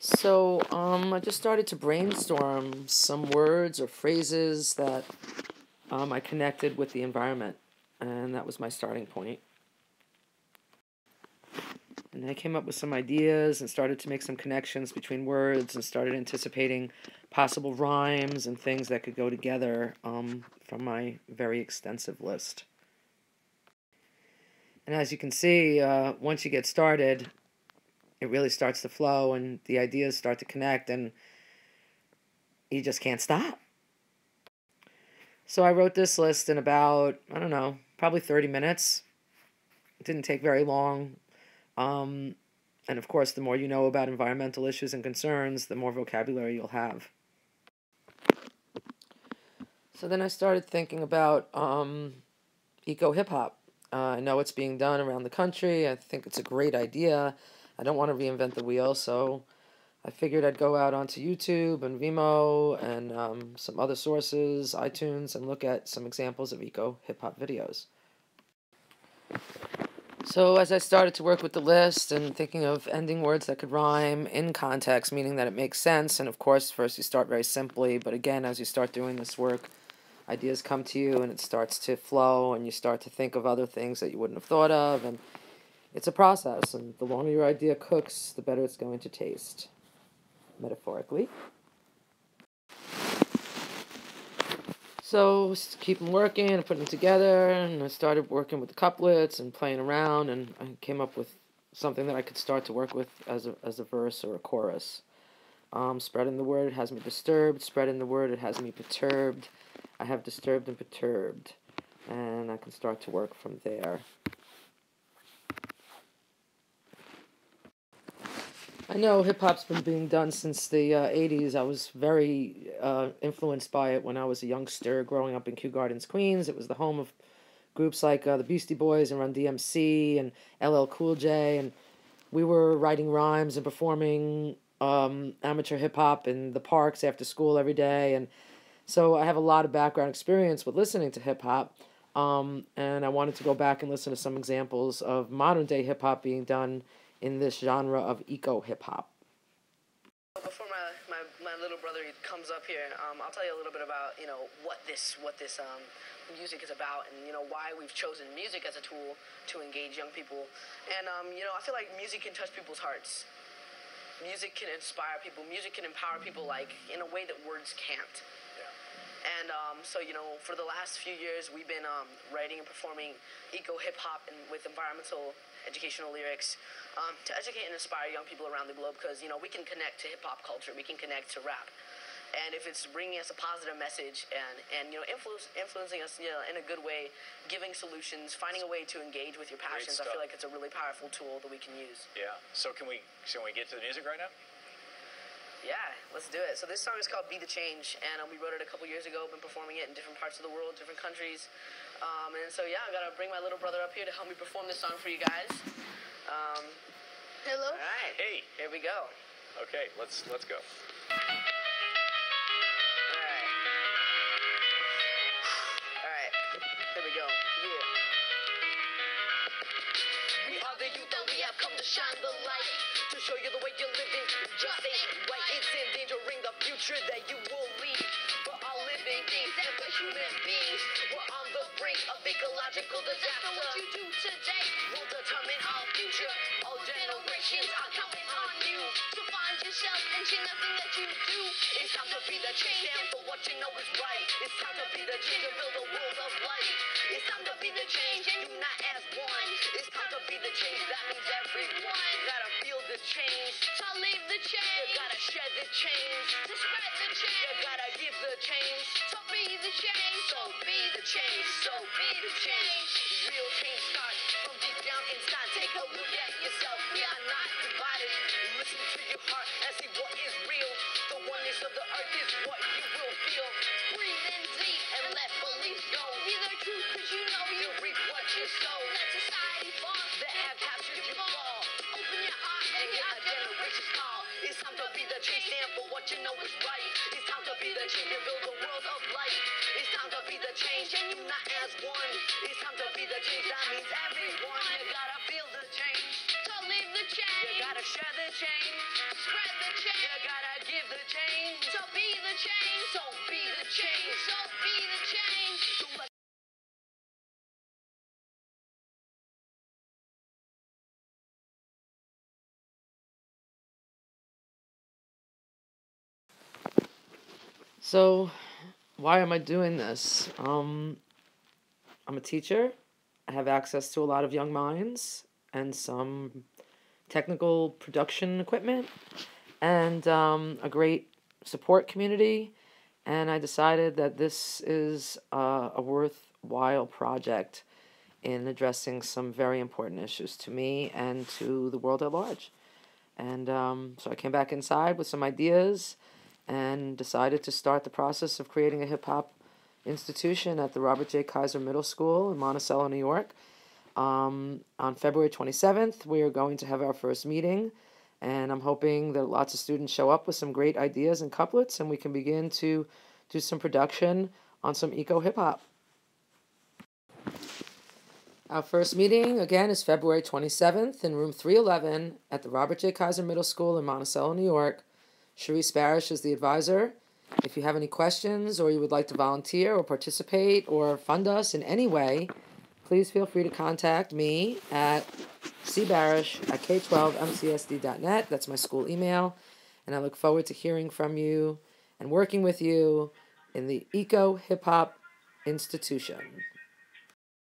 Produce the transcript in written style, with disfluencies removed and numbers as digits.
I just started to brainstorm some words or phrases that I connected with the environment, and that was my starting point. And I came up with some ideas and started to make some connections between words and started anticipating possible rhymes and things that could go together from my very extensive list. And as you can see, once you get started, it really starts to flow and the ideas start to connect and you just can't stop. So I wrote this list in about, I don't know, probably 30 minutes. It didn't take very long. And of course, the more you know about environmental issues and concerns, the more vocabulary you'll have. So then I started thinking about eco-hip-hop. I know it's being done around the country. I think it's a great idea. I don't want to reinvent the wheel, so I figured I'd go out onto YouTube and Vimeo and some other sources, iTunes, and look at some examples of eco-hip-hop videos. So as I started to work with the list and thinking of ending words that could rhyme in context, meaning that it makes sense, and of course, first you start very simply, but again, as you start doing this work, ideas come to you and it starts to flow and you start to think of other things that you wouldn't have thought of, and it's a process, and the longer your idea cooks, the better it's going to taste, metaphorically. So keep them working and putting them together, and I started working with the couplets and playing around, and I came up with something that I could start to work with as a verse or a chorus. Spreading the word, it has me disturbed. Spreading the word, it has me perturbed. I have disturbed and perturbed, and I can start to work from there. I know hip-hop's been being done since the 80s. I was very influenced by it when I was a youngster growing up in Kew Gardens, Queens. It was the home of groups like the Beastie Boys and Run DMC and LL Cool J, and we were writing rhymes and performing amateur hip-hop in the parks after school every day, and so I have a lot of background experience with listening to hip-hop, and I wanted to go back and listen to some examples of modern-day hip-hop being done in this genre of eco-hip-hop. Before my little brother comes up here, I'll tell you a little bit about what this music is about, and why we've chosen music as a tool to engage young people. And I feel like music can touch people's hearts. Music can inspire people. Music can empower people like in a way that words can't. And so for the last few years, we've been writing and performing eco-hip-hop and with environmental educational lyrics to educate and inspire young people around the globe, because we can connect to hip-hop culture, we can connect to rap, and if it's bringing us a positive message and influencing us in a good way, giving solutions, finding a way to engage with your passions, I feel like it's a really powerful tool that we can use. Yeah. So can we get to the music right now? Yeah, let's do it. So this song is called Be The Change, and we wrote it a couple years ago. Been performing it in different parts of the world, different countries. And so yeah, I gotta bring my little brother up here to help me perform this song for you guys. Hello. All right. Hey. Here we go. Okay, let's go. All right. Here we go. Yeah. We are the youth and we have come to shine the light, to show you the way you're living just ain't right. It's endangering the future that you will lead for all living things and for human beings. We're on the brink of ecological disaster. What you do today will determine our future. All generations are counting on you to find yourself and change nothing that you do. It's time to be the change, stand for what you know is right. It's time to be the change and build a world of light. It's time to be the change and unite as one. It's time to be the change, that means everyone. You gotta feel the change, to leave the change. You gotta shed the change, to spread the change. You gotta give the change, to be the change. So be the change, so be the change. Real change starts from deep down inside. Take a look at yourself, we are not divided. Listen to your heart and see what is real. The oneness of the earth is what you will feel. Breathe in deep and let beliefs go. Be the truth, cause you know you reap what you sow. Let society fall that have captured your fall. Open your heart and hear a generation's call. It's time to be the change, stand for what you know is right. It's time to be the change and build a world of light. It's time to be the change and unite as one. It's time to be the change that That means everyone. You gotta feel the change. So live the change. You gotta share the change. Spread the change. You gotta give the change. So be the change. So be the change. So be the change. Don't let So, why am I doing this? I'm a teacher. I have access to a lot of young minds and some technical production equipment and a great support community. And I decided that this is a worthwhile project in addressing some very important issues to me and to the world at large. And so I came back inside with some ideas and decided to start the process of creating a hip hop institution at the Robert J. Kaiser Middle School in Monticello, New York. On February 27th, we are going to have our first meeting, and I'm hoping that lots of students show up with some great ideas and couplets, and we can begin to do some production on some eco hip hop. Our first meeting, again, is February 27th in room 311 at the Robert J. Kaiser Middle School in Monticello, New York. Sharice Barish is the advisor. If you have any questions or you would like to volunteer or participate or fund us in any way, please feel free to contact me at cbarish@k12mcsd.net. That's my school email. And I look forward to hearing from you and working with you in the Eco Hip Hop Institution.